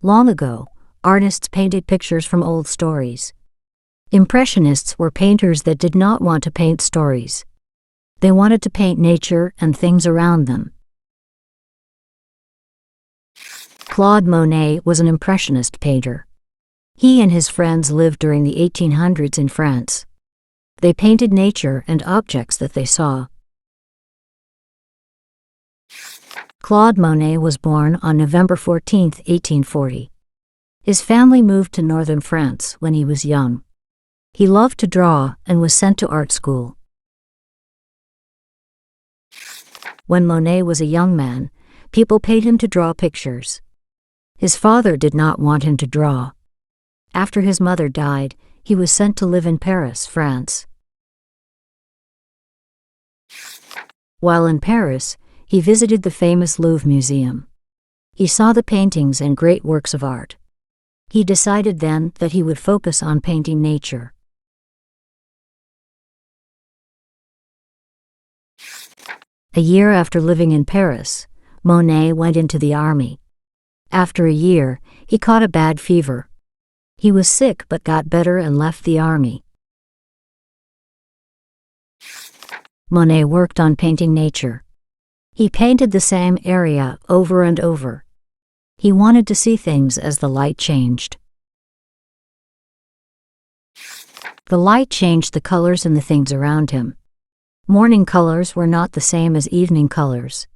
Long ago, artists painted pictures from old stories. Impressionists were painters that did not want to paint stories. They wanted to paint nature and things around them. Claude Monet was an Impressionist painter. He and his friends lived during the 1800s in France. They painted nature and objects that they saw. Claude Monet was born on November 14, 1840. His family moved to northern France when he was young. He loved to draw and was sent to art school. When Monet was a young man, people paid him to draw pictures. His father did not want him to draw. After his mother died, he was sent to live in Paris, France. While in Paris, he visited the famous Louvre Museum. He saw the paintings and great works of art. He decided then that he would focus on painting nature. A year after living in Paris, Monet went into the army. After a year, he caught a bad fever. He was sick but got better and left the army. Monet worked on painting nature. He painted the same area over and over. He wanted to see things as the light changed. The light changed the colors in the things around him. Morning colors were not the same as evening colors.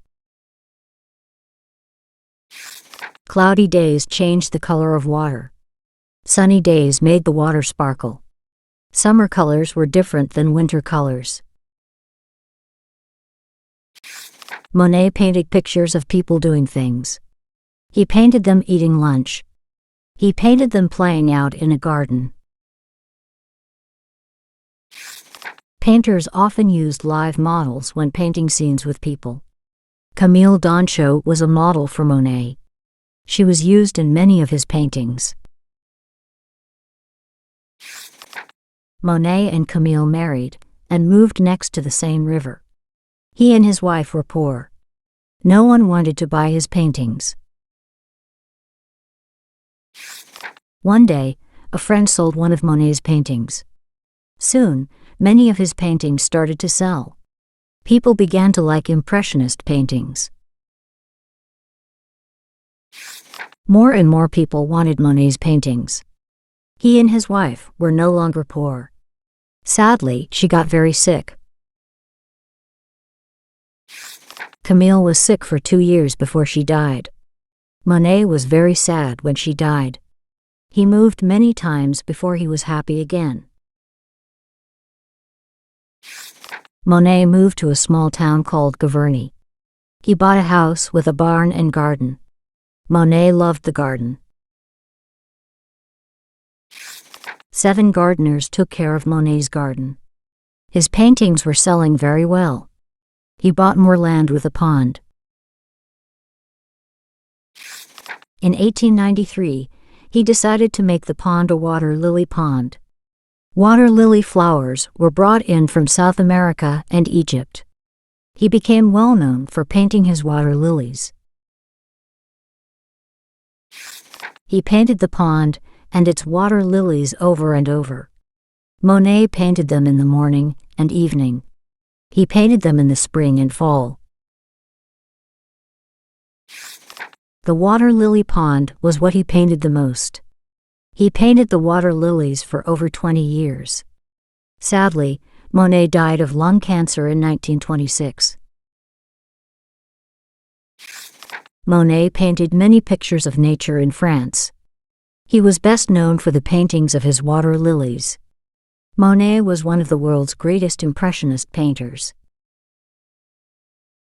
Cloudy days changed the color of water. Sunny days made the water sparkle. Summer colors were different than winter colors. Monet painted pictures of people doing things. He painted them eating lunch. He painted them playing out in a garden. Painters often used live models when painting scenes with people. Camille Donchot was a model for Monet. She was used in many of his paintings. Monet and Camille married and moved next to the Seine River. He and his wife were poor. No one wanted to buy his paintings. One day, a friend sold one of Monet's paintings. Soon, many of his paintings started to sell. People began to like Impressionist paintings. More and more people wanted Monet's paintings. He and his wife were no longer poor. Sadly, she got very sick. Camille was sick for 2 years before she died. Monet was very sad when she died. He moved many times before he was happy again. Monet moved to a small town called Gavarnie. He bought a house with a barn and garden. Monet loved the garden. 7 gardeners took care of Monet's garden. His paintings were selling very well. He bought more land with a pond. In 1893, he decided to make the pond a water lily pond. Water lily flowers were brought in from South America and Egypt. He became well known for painting his water lilies. He painted the pond and its water lilies over and over. Monet painted them in the morning and evening. He painted them in the spring and fall. The water lily pond was what he painted the most. He painted the water lilies for over 20 years. Sadly, Monet died of lung cancer in 1926. Monet painted many pictures of nature in France. He was best known for the paintings of his water lilies. Monet was one of the world's greatest Impressionist painters.